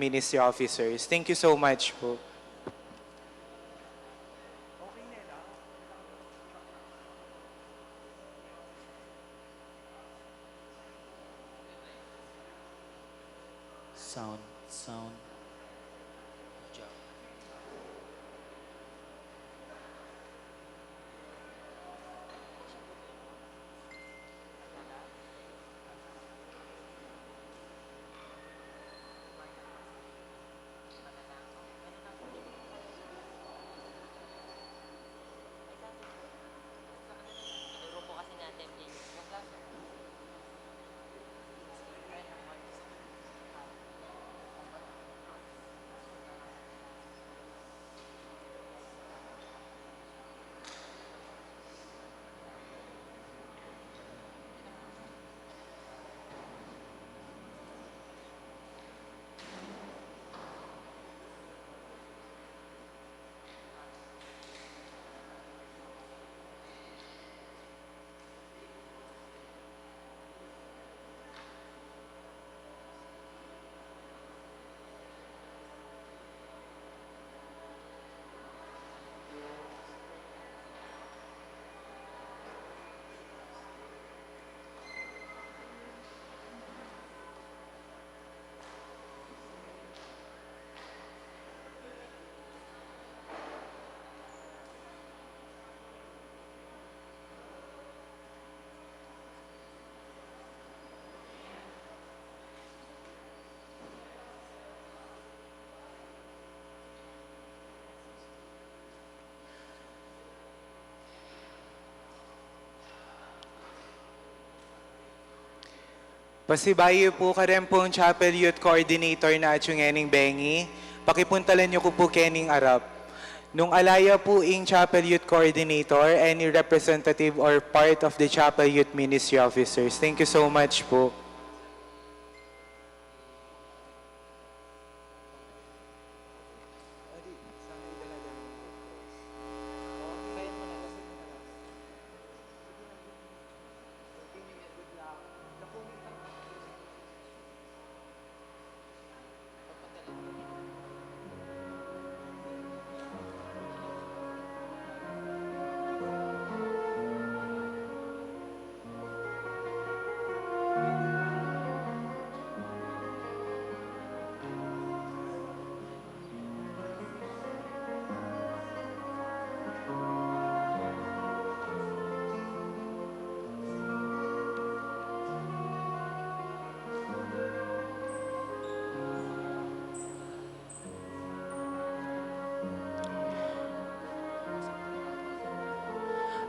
Ministry officers. Thank you so much po. Sound. Pasibayo po ka rin pong Chapel Youth Coordinator na Atchungening Bengi. Pakipuntalan niyo ko po Kening Arap. Nung alaya po ing Chapel Youth Coordinator, any representative or part of the Chapel Youth Ministry officers. Thank you so much po.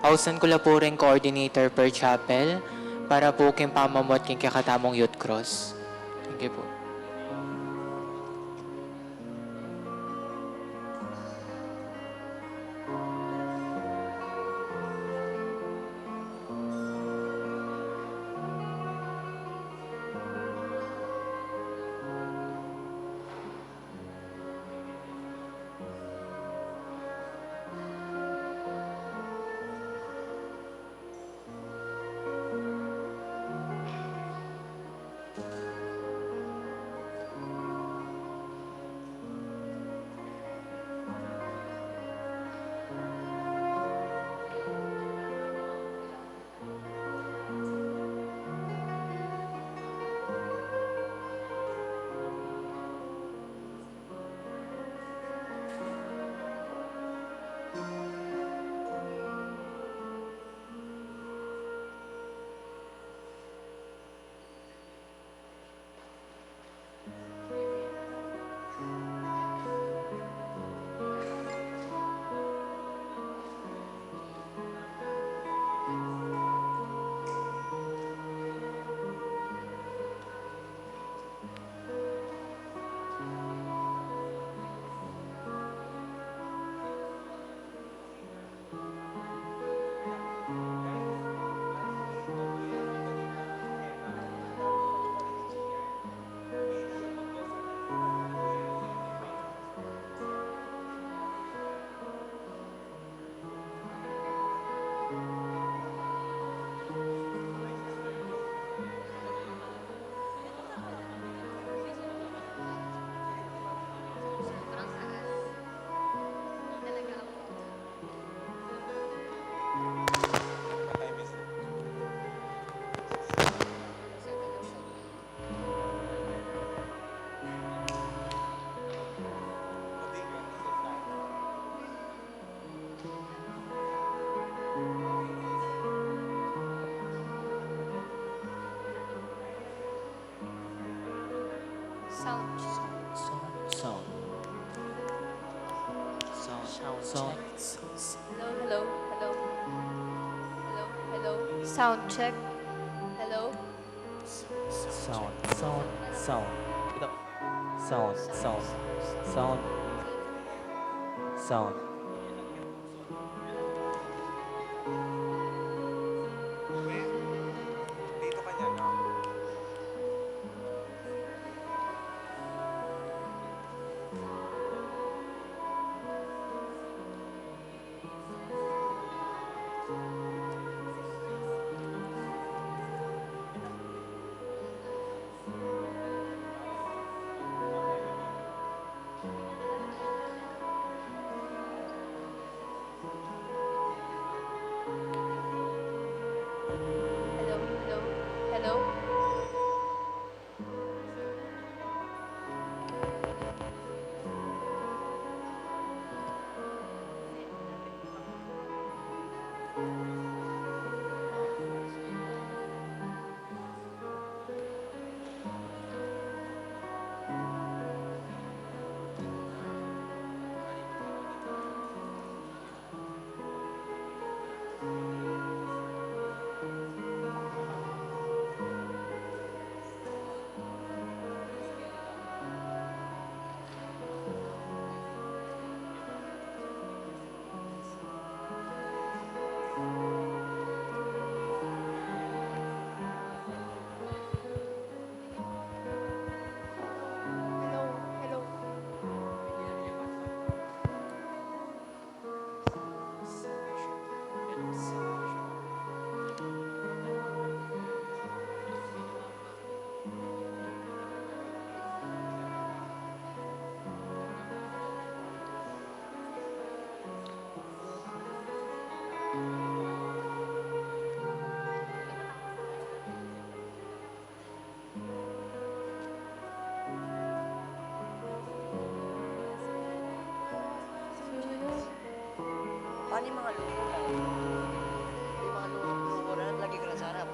Ausan ko la po rin coordinator per chapel para po king pamamot king kakatamong youth cross. Thank you po. Sound. Sound. Sound. Hello, hello, hello. Hello, hello. Sound check. Hello. Sound. Ito. Sound. Dito ka niya, no? Hello, hello, hello. Hello, hello. Paano yung mga luho mo? Yung mga luho na lagi ko na sa harap.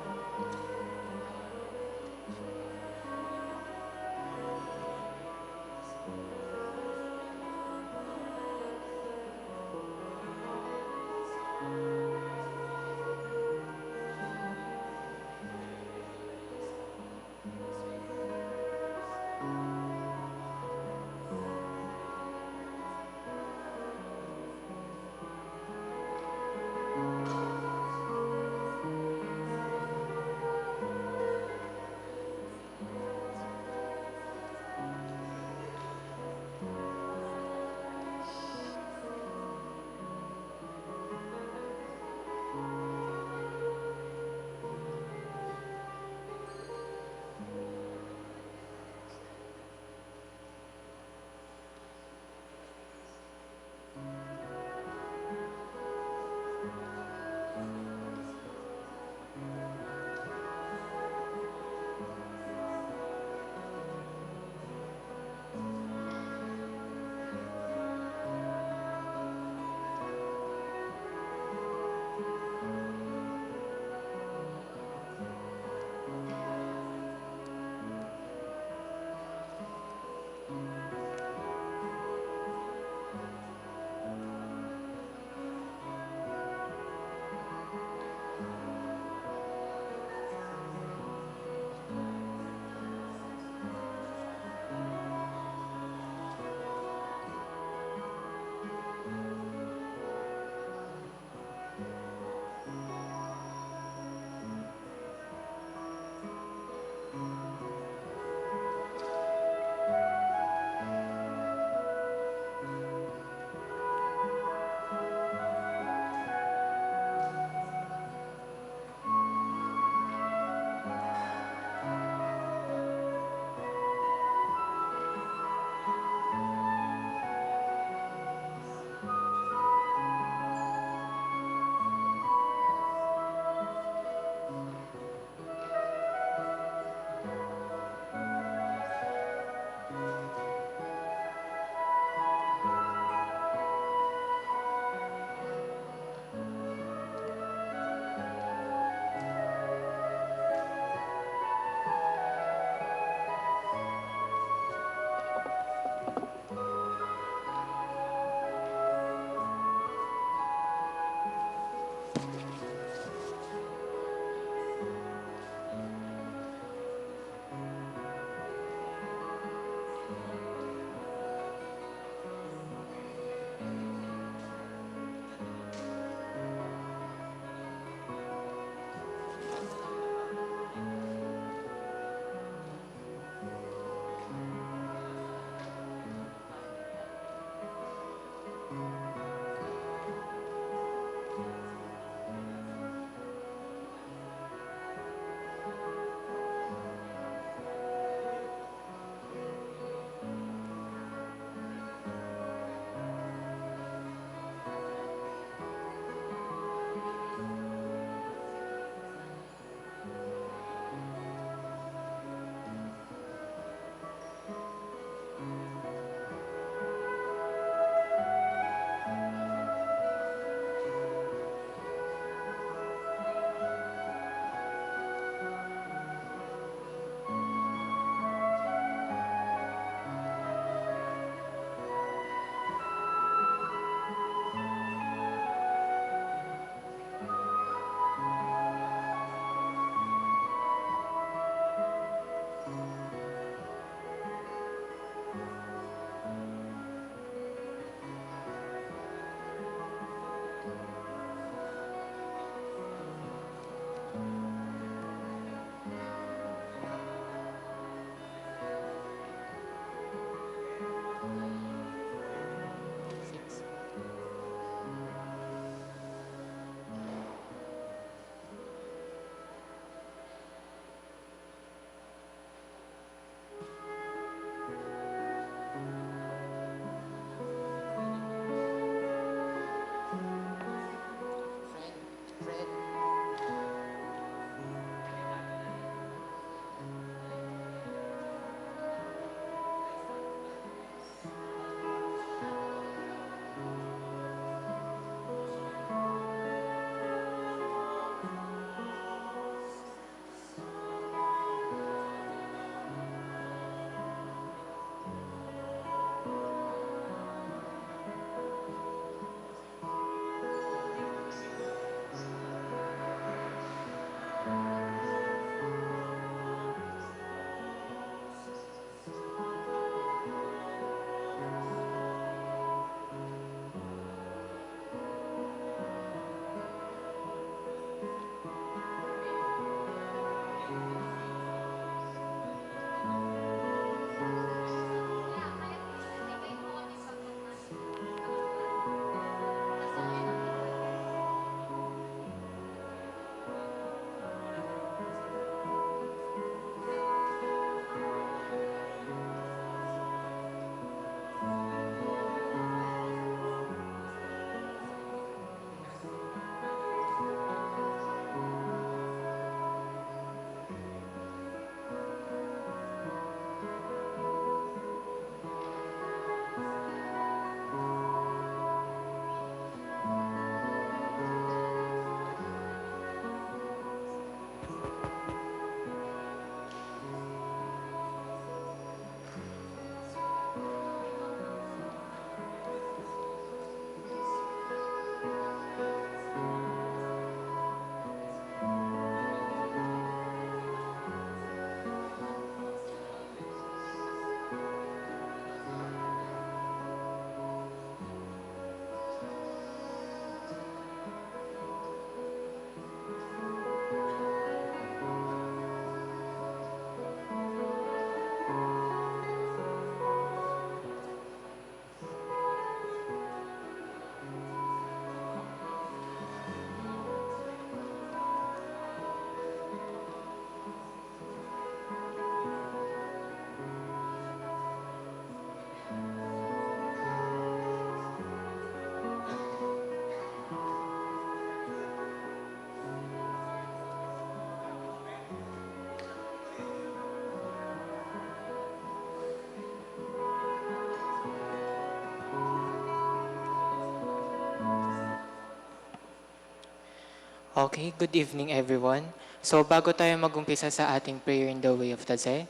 Okay, good evening everyone. So bago tayo magumpisa sa ating prayer in the way of Taze,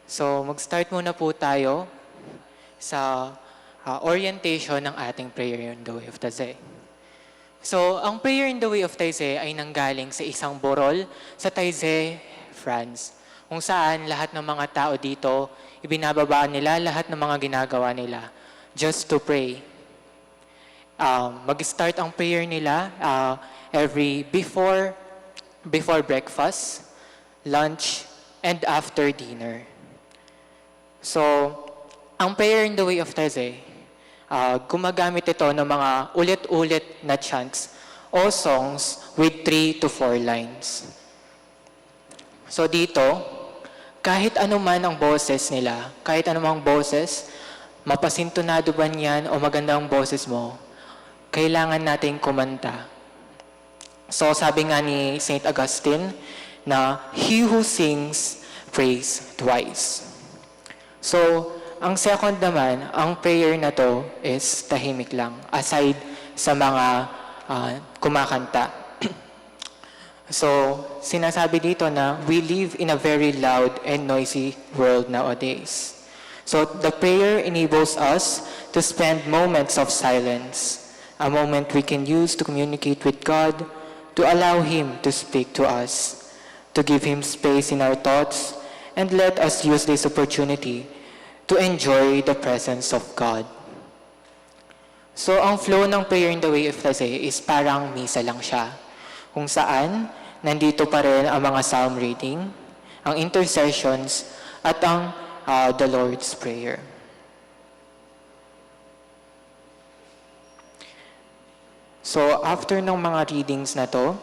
so mag-start muna po tayo sa orientation ng ating prayer in the way of Taze. So ang prayer in the way of Taze ay nanggaling sa isang borol sa Taizé, France, kung saan lahat ng mga tao dito, ibinababaan nila lahat ng mga ginagawa nila just to pray. Mag-start ang prayer nila before breakfast, lunch, and after dinner. So, ang prayer in the way of Taizé, gumagamit ito ng mga ulit-ulit na chants o songs with 3 to 4 lines. So dito, kahit anuman ang boses nila, kahit anumang boses, mapasintonado ba niyan o maganda ang boses mo, kailangan nating kumanta. So sabi nga ni St. Augustine na he who sings prays twice. So ang second naman, ang prayer na to is tahimik lang aside sa mga kumakanta. So sinasabi dito na we live in a very loud and noisy world nowadays. So the prayer enables us to spend moments of silence. A moment we can use to communicate with God, to allow Him to speak to us, to give Him space in our thoughts, and let us use this opportunity to enjoy the presence of God. So, ang flow ng prayer in the way of Taizé is parang misa lang siya, kung saan nandito pa rin ang mga psalm reading, ang intercessions, at ang the Lord's Prayer. So, after ng mga readings na to,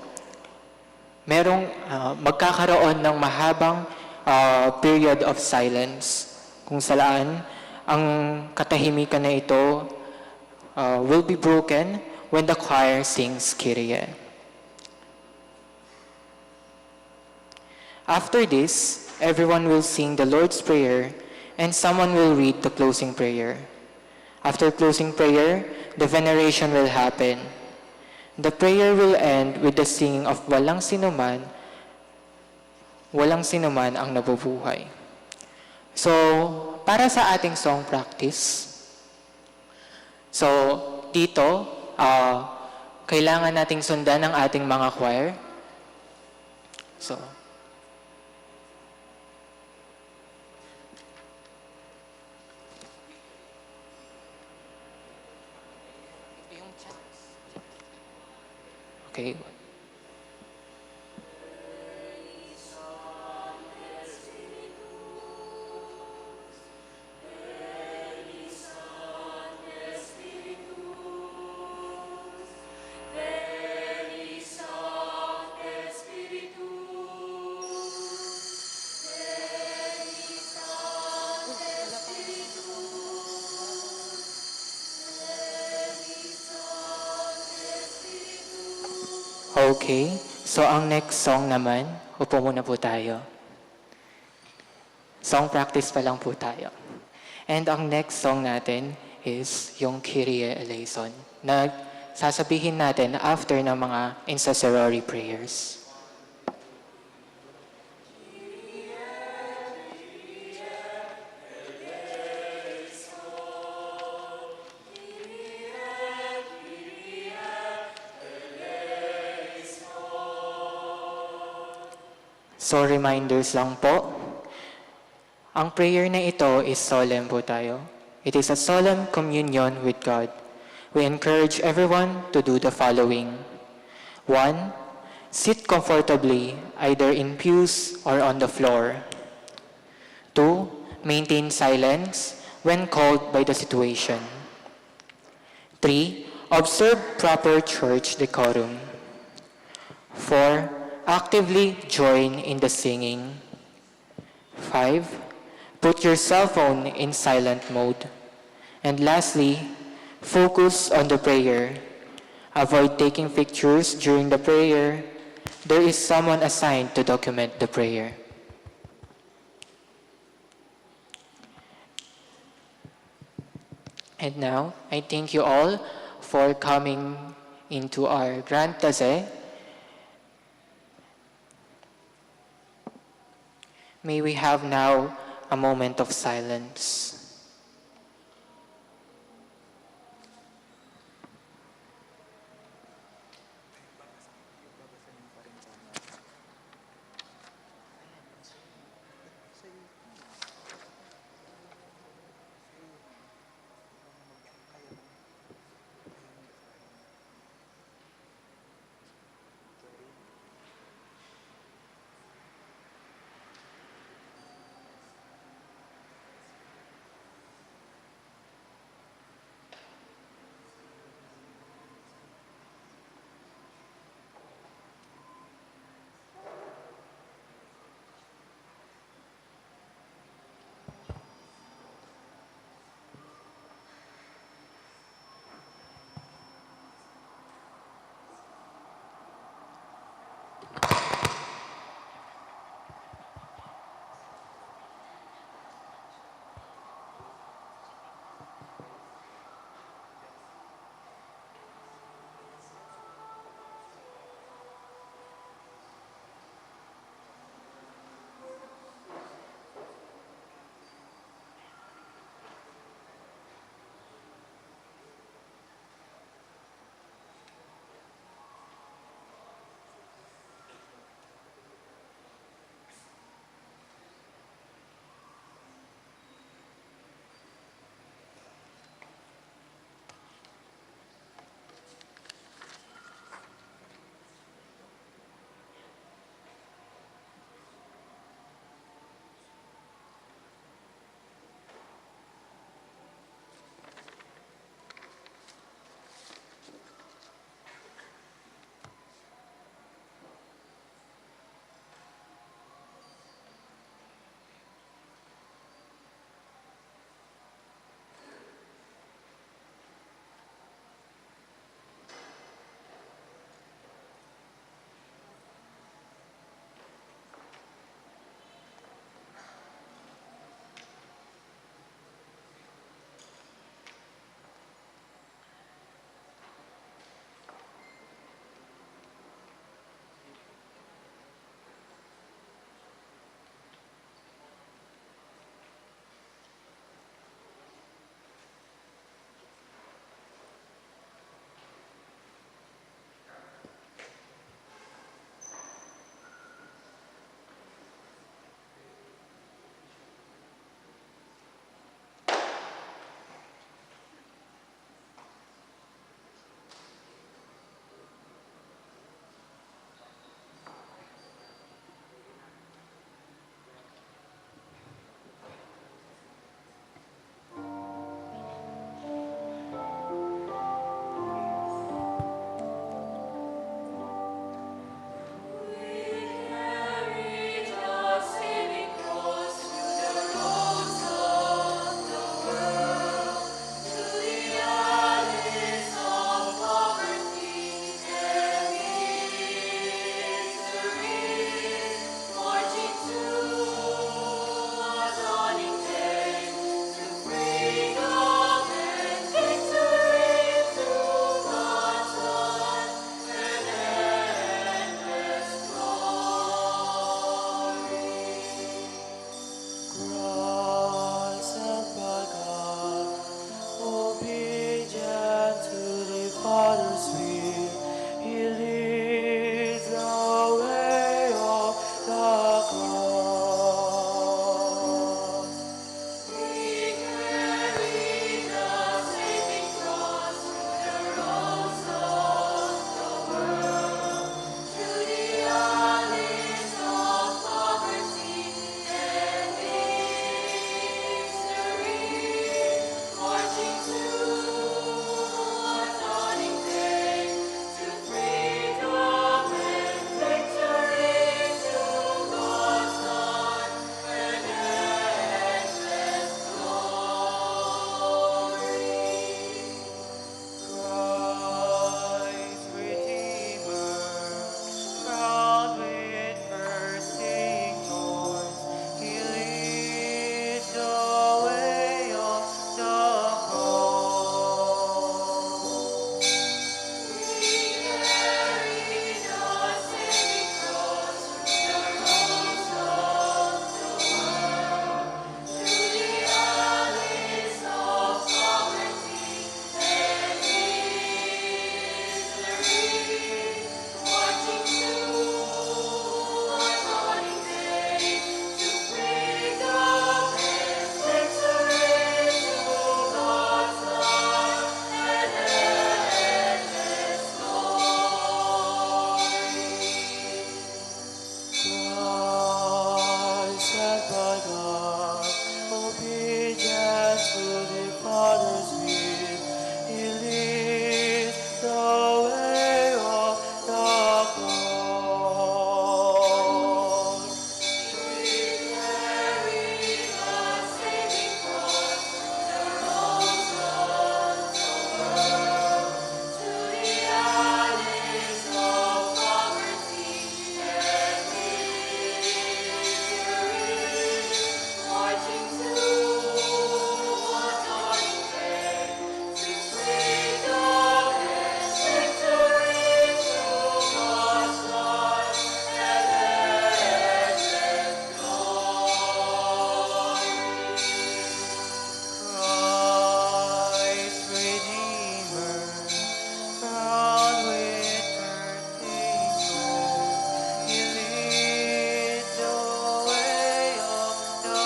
magkakaroon ng mahabang period of silence kung saan ang katahimikan na ito will be broken when the choir sings Kyrie. After this, everyone will sing the Lord's Prayer and someone will read the closing prayer. After closing prayer, the veneration will happen. The prayer will end with the singing of walang sinuman ang nabubuhay. So, para sa ating song practice, so dito, kailangan nating sundan ang ating mga choir. So, okay. Okay, so ang next song naman, upo muna po tayo. Song practice pa lang po tayo. And ang next song natin is yung Kyrie eleison na sasabihin natin after ng mga intercessory prayers. So reminders lang po, ang prayer na ito is solemn po tayo. It is a solemn communion with God. We encourage everyone to do the following. 1. Sit comfortably, either in pews or on the floor. 2. Maintain silence when called by the situation. 3. Observe proper church decorum. 4. Actively join in the singing. 5. Put your cell phone in silent mode. And lastly, focus on the prayer. Avoid taking pictures during the prayer. There is someone assigned to document the prayer. And now, I thank you all for coming into our Grand Taze. May we have now a moment of silence. God, obedience to the Father's will. He leads the way of the cross. Christ Redeemer, crowned with perfect joy, He leads the way of the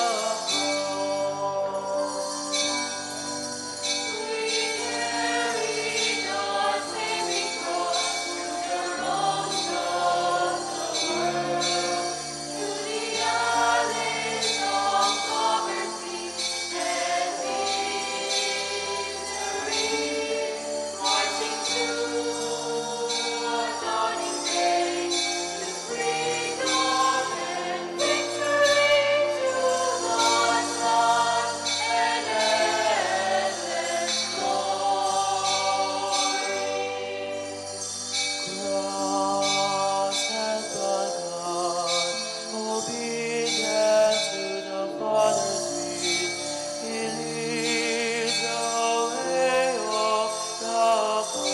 cross. Cross and God, obedience to the Father's will. He leads the way of the cross.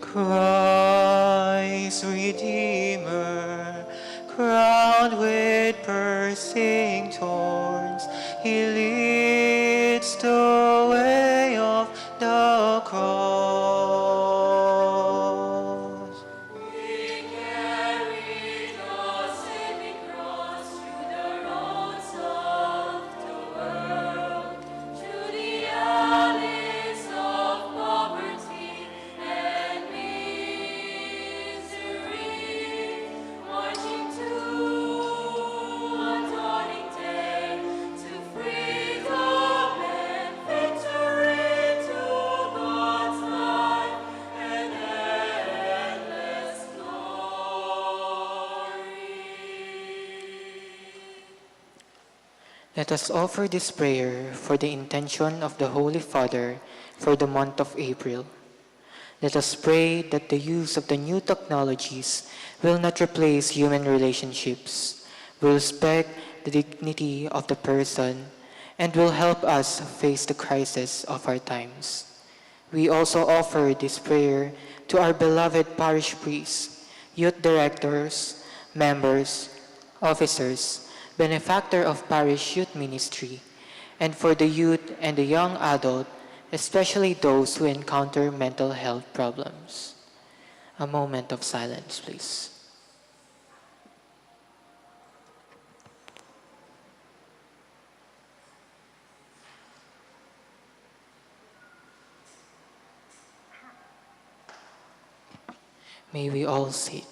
Christ Redeemer, crowned with piercing thorns, He leads the way of the cross. Let us offer this prayer for the intention of the Holy Father for the month of April. Let us pray that the use of the new technologies will not replace human relationships, will respect the dignity of the person, and will help us face the crisis of our times. We also offer this prayer to our beloved parish priests, youth directors, members, officers, benefactor of parish youth ministry, and for the youth and the young adult, especially those who encounter mental health problems. A moment of silence, please. May we all sit.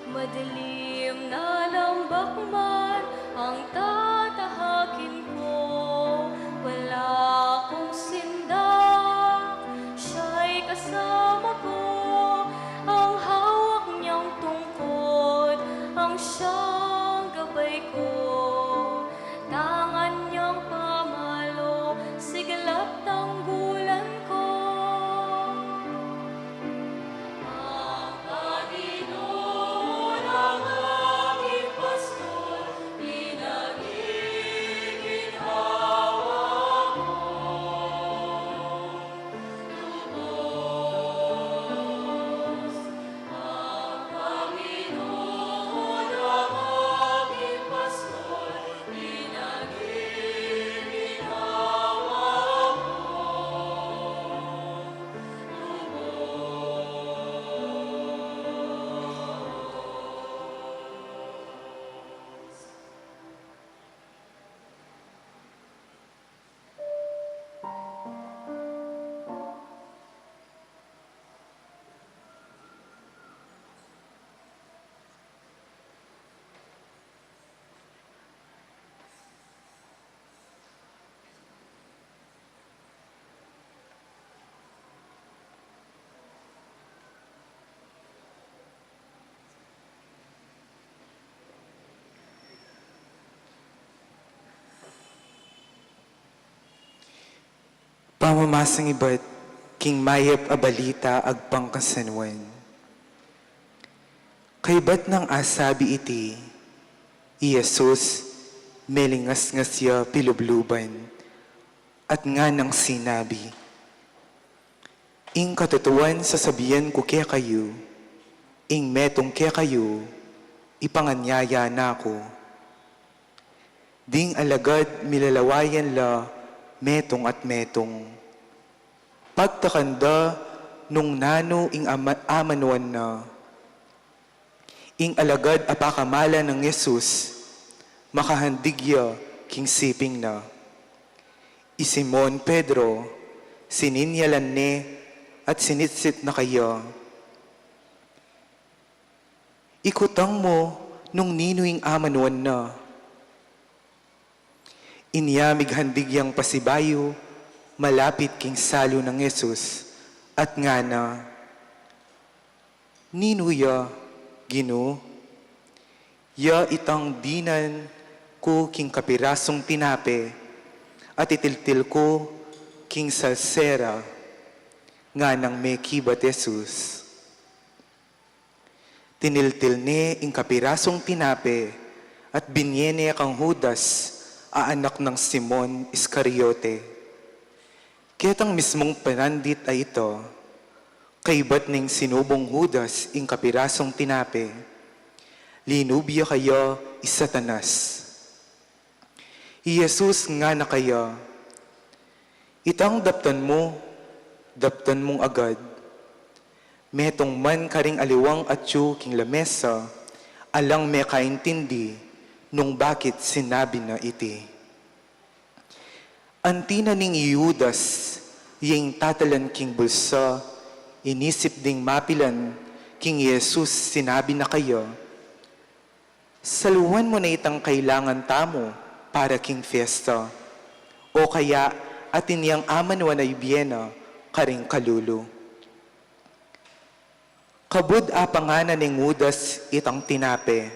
Madilim na lambak man ang tatahakin ko. Wala akong sindak, siya'y kasama ko. Ang hawak niyang tungkod, ang siyang gabay ko. Tangan niyang pamalo, sigalap tanggulan ko. Ang Panginoon ang aking pastor, pinagiginhawa ko. Lubos ang Panginoon ang aking pastor, pinagiginhawa Pamamasang iba't king mayap abalita agpang kasanwan. Kay ba't nang asabi iti, Iyesus, melingas nga siya pilubluban, at nga nang sinabi, ing katutuan sasabihan ko kaya kayo, ing metong kaya kayo, ipanganyaya na ako. Ding alagad milalawayan la, metong at metong. Pagtakanda, nung nano ing amanuan na. Ing alagad apakamala ng Yesus, makahandigya king siping na. Isimon Pedro, sininyalan ne at sinitsit na kayo. Ikutang mo nung ninuing amanuan na. Inyamig handigyang pasibayo, malapit king salo ng Yesus, at nga na, ninuya, Gino, ya itang dinan ko king kapirasong tinape, at itiltil ko king salsera, nga nang may kibat Jesus. Tiniltil ne ing kapirasong tinape, at binyene kang Judas, anak ng Simon Iscariote. Ketang mismong panandit ay ito, kaibat ning sinubong Judas ing kapirasong tinape, linubya kayo isatanas. Jesus nga na kayo, itang daptan mong agad, metong man karing aliwang atyo king lamesa, alang may kaintindi, nung bakit sinabi na iti. Antina ning Judas, yung tatalan king bulsa, inisip ding mapilan, king Jesus sinabi na kayo, saluhan mo na itang kailangan tamo para king fiesta, o kaya atin yang amanuan ay biyena, karing kalulu. Kabud apanganan ng Judas itang tinape,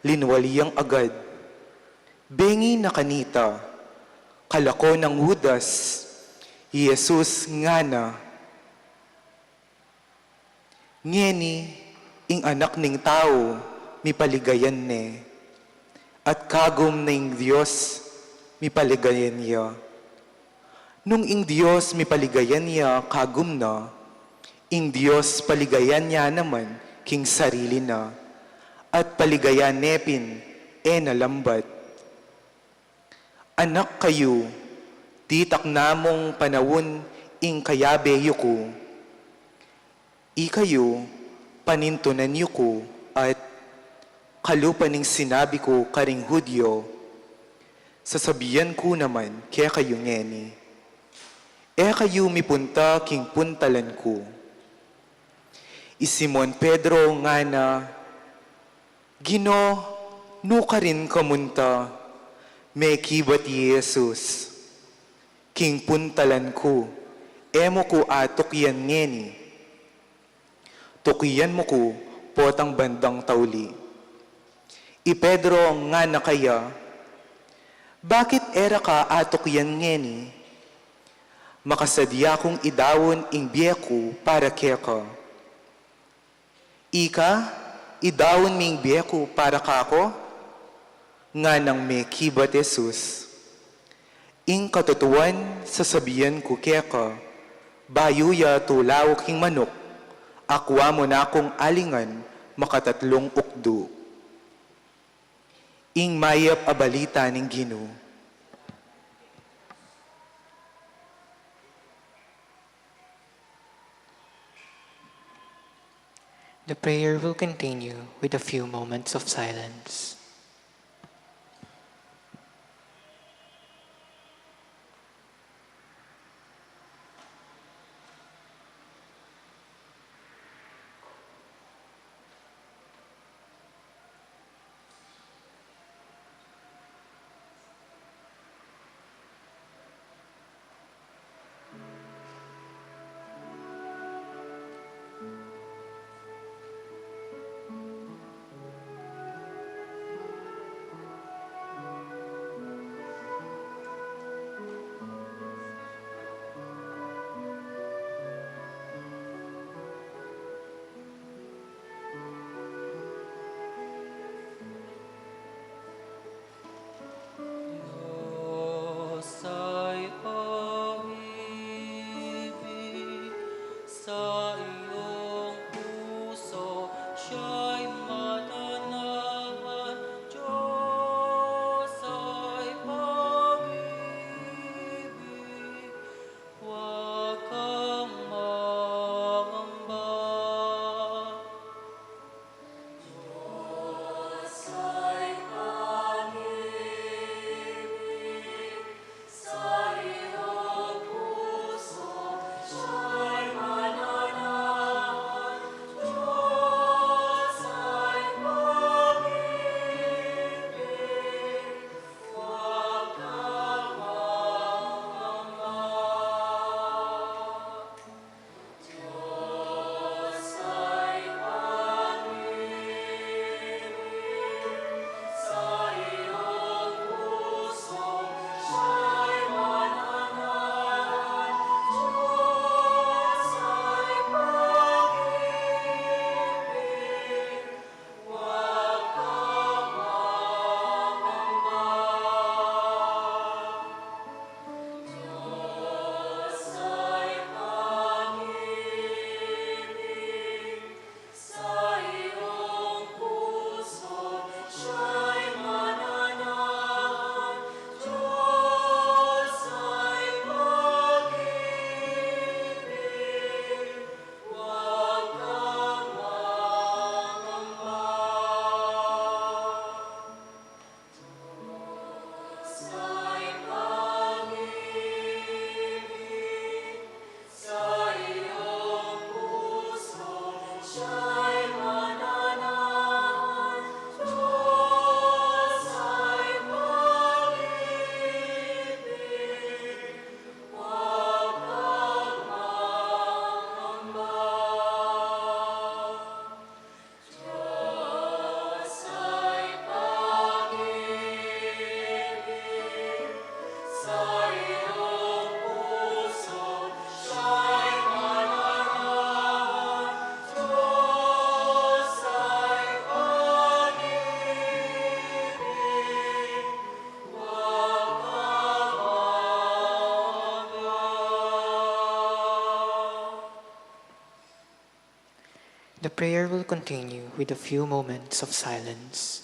linwaliyang agad, bengi na kanita, kalako ng Judas, Jesus nga na, ngeni, ing anak ning tao, mipaligayan ne, at kagom ning Diyos, mipaligayan niya. Nung ing Diyos mipaligayan niya, kagom na, ing Diyos paligayan niya naman, king sarili na, at paligayan nepin, nalambat. Anak kayo, titak namong panawon, ing kayabe yuko, ikayo, panintunan yuko, at kalupaning sinabi ko karing Hudyo, sasabihan ko naman kaya kayo ngeni. Kayo mipunta king puntalan ko. Isimon Pedro nga na, Gino, no ka rin kamunta, may kibat Jesus. King puntalan ko, emo ko atok yan ngeni. Tukiyan mo ko, potang bandang tauli. I Pedro nga na kaya, bakit era ka atok yan ngeni? Makasadya kong idawon ing biyeko para keka. Ika, idawon ming biyeko para kako? Nga nang may kibat Jesus. Ing katutuan, sasabihan ko keka, bayuya tulaw king manok, akwa mo na akong alingan, makatatlong ukdo. Ing mayap abalita ng Ginoo. The prayer will continue with a few moments of silence. siya'y mananahan, Diyos ay pag-ibig, huwag kang mangamba. Diyos ay pag-ibig, sa iyong puso siya'y mananahan. Diyos ay pag-ibig, huwag kang mangamba. The prayer will continue with a few moments of silence.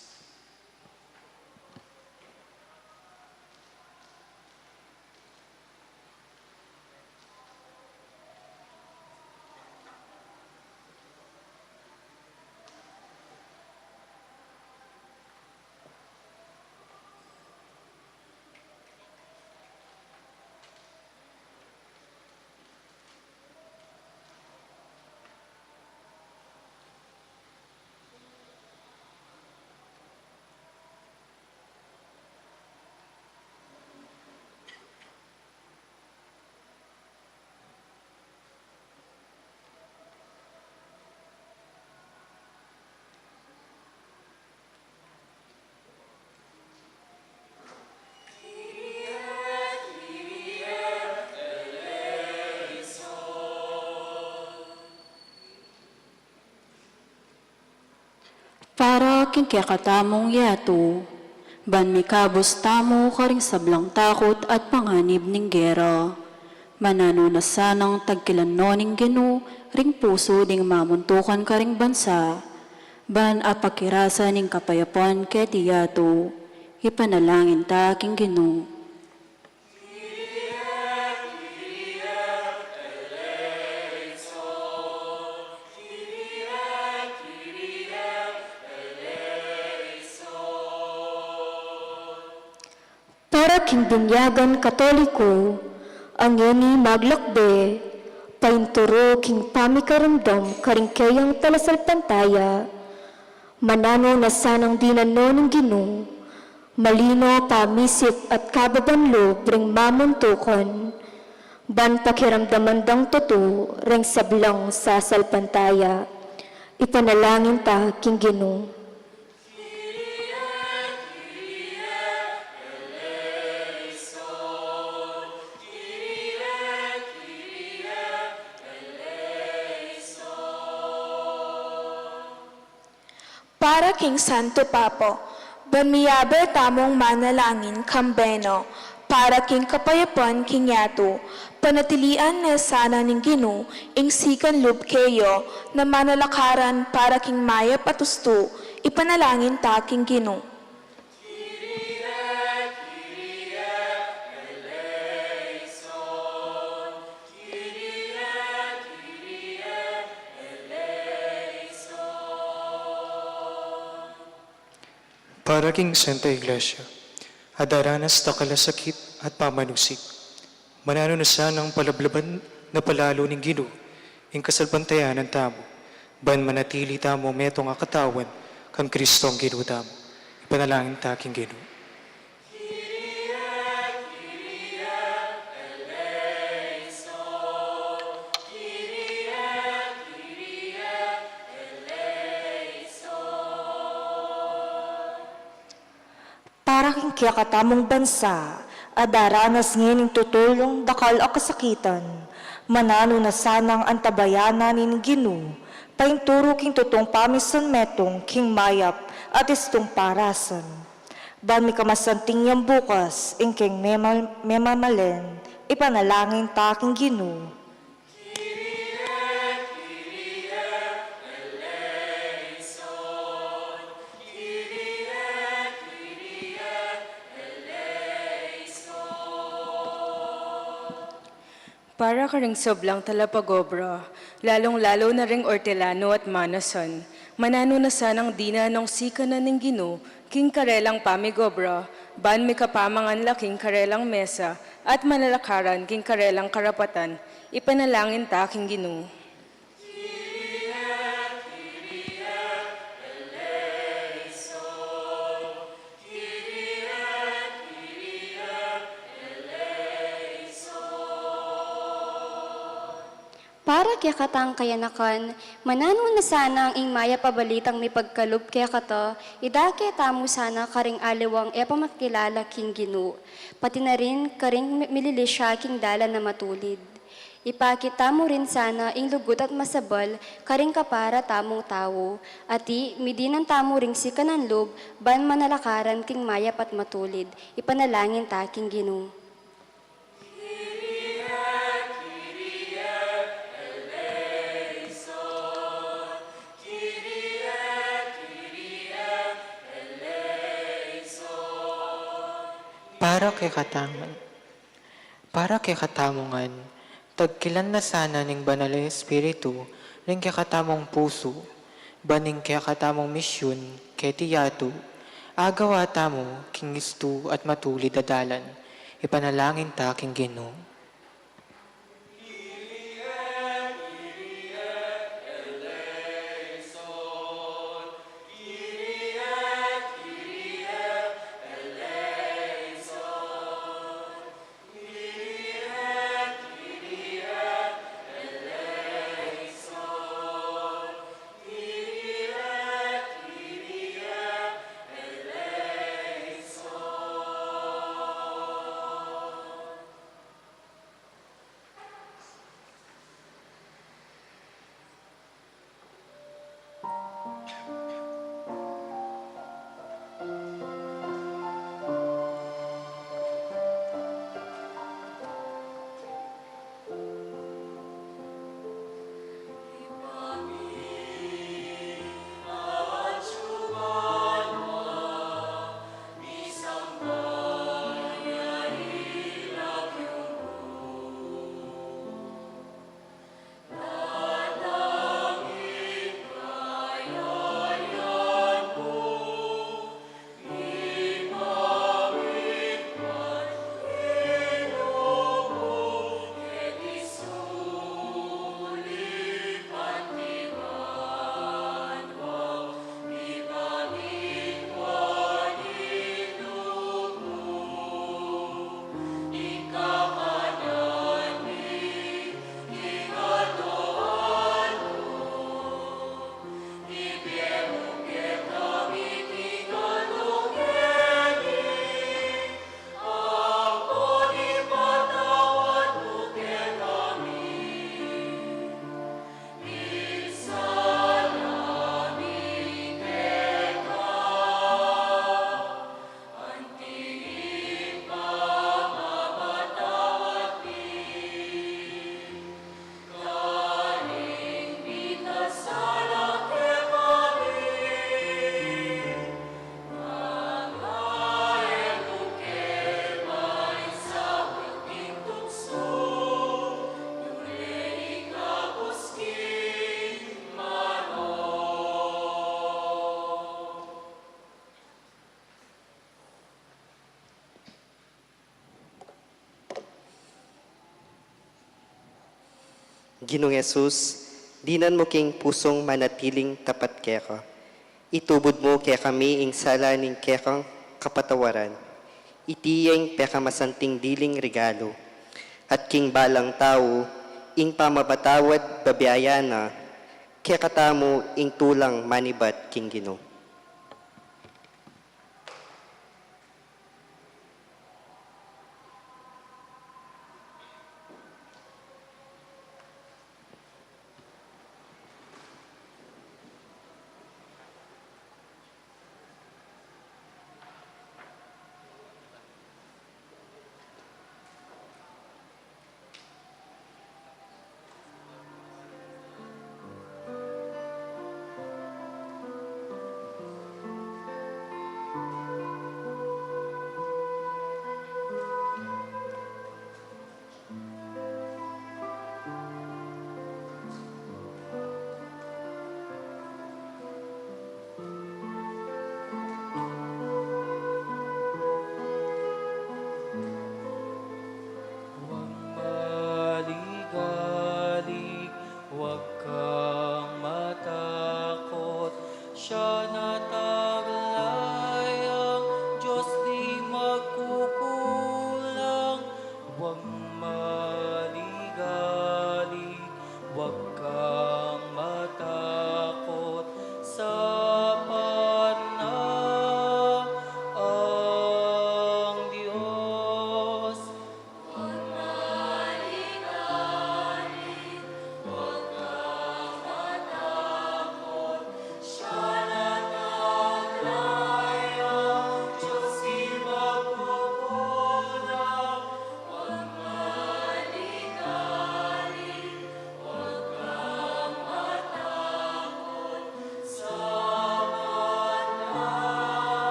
Para kingkakatamong yato, ban mikabos tamo karing sablang takot at panganib ning gera. Manano na sanang tagkilanno ning genu, ring puso ding mamuntukan karing bansa. Ban apakirasa ning kapayapan keti yato, ipanalangin ta king genu. Para kinbunyagan katoliko, ang yoni maglakbe, painturo king pamikaramdam karing kayang talasal pantaya, manano na sanang dinano ng ginu, malino pamisip at kababanlo ring mamuntukan, ban pakiramdaman dang totoo ring sablang sa salpantaya, ipanalangin ta king ginu. Para king Santo Papo, bamiyaber tamong manalangin kambeno, para king kapayapan king yato, panatilian na sana ning ginu, ing sikan lub keyo, na manalakaran para king maya patusto, ipanalangin ta king ginu. Para king Santa Iglesia, adaranas takalasakit at pamanusik, manano na sanang palablaban na palalo ng Ginu, ing kasalbantayan ng tamo, ban manatili tamo metong akatawan, kan Kristong Ginu tamo, ipanalangin ta king Ginu. Para king kiyakatamong bansa, adaranas ngayon tutulong dakal o kasakitan, manano na sanang antabayanan ning ginu, painturo king tutong pamison metong king mayap at istong parasan. Ban mi kamasanting yang bukas, ing king memamalen, ipanalangin ta king ginu. Para ka ring soblang talapagobra, lalong-lalo na ring ortelano at manason, manano na sanang dina nung sika na ning ginu, king karelang pamigobra, ban mi kapamangan laking karelang mesa, at manalakaran king karelang karapatan, ipanalangin ta king ginu. para kaya katang kayanakan, manano na sana ang ingmaya pabalitang may pagkalub kaya kata, idake tamo sana karing aliwang epamakilala king Ginu, pati na rin karing mililisya king dala na matulid. Ipakita mo rin sana ing lugut at masabal karing kapara tamong tao, ati midinan tamo ring si kananlob, ban manalakaran king mayap at matulid, ipanalangin ta king Ginu. Para kay katamongan, tagkilan na sana ning banal na espiritu, ring kay katamong puso, baning kay katamong misyon, kay tiyatu, agawa tamo, king istu at matulid adalan, ipanalangin ta king Ginoo. Ginoong Yesus, dinan mo king pusong manatiling tapat keka. Itubod mo kaya kami ing sala ning kekang kapatawaran. Itiyeng peka masanting diling regalo. At king balang tao, ing pamabatawad babiayana, kaya katamo ing tulang manibat king Ginoo.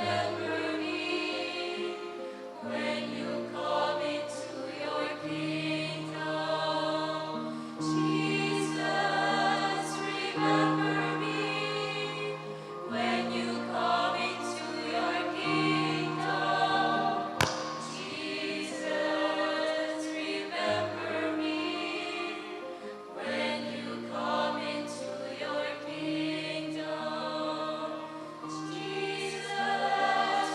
remember me when you come into your kingdom. Jesus, remember me when you come into your kingdom. Jesus, remember me when you come into your kingdom. Jesus,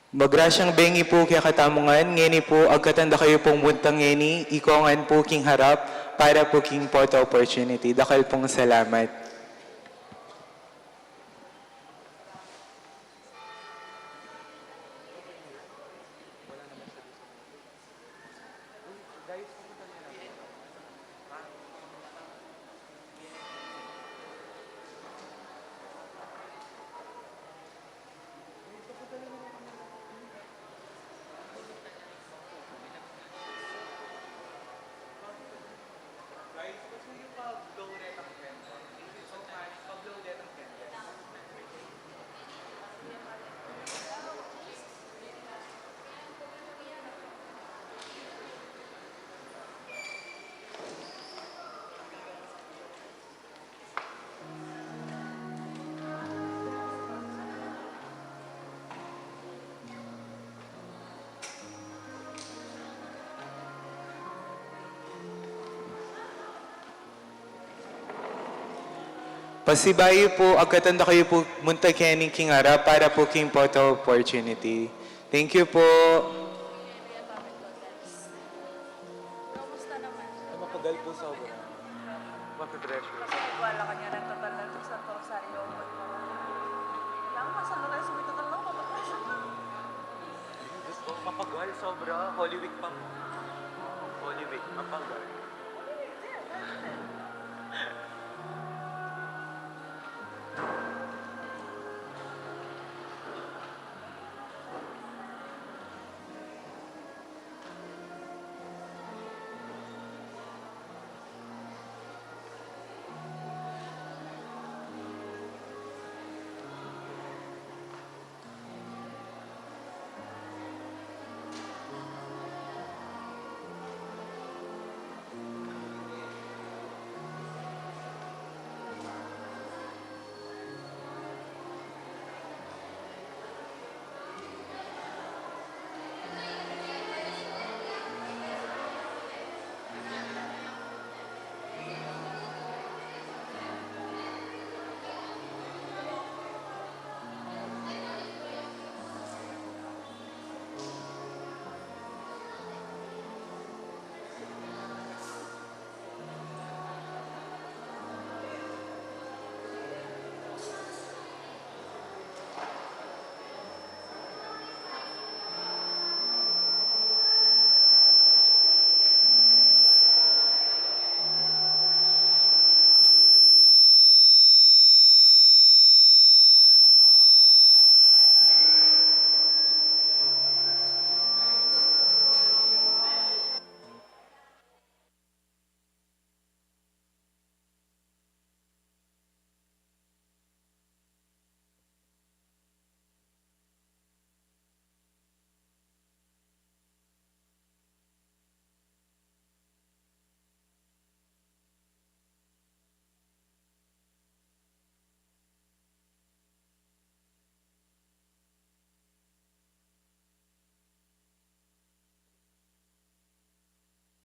Magrasyang bengi po kaya katamungan, ngeni po agkatanda kayo pong buntang ngeni, ikongan po king harap, para po king photo opportunity. Dakal pong salamat. Pasibayo po, agkatanda kayo po muntag kening king harap, para po king photo opportunity. Thank you po. Mapagal po sobra. Mapapressure. Wala ka niya ng total na ito sa Rosario. Lang, masalo na sa total na Mapagal, sobra. Holy Week pa. Holy Week, mapagal.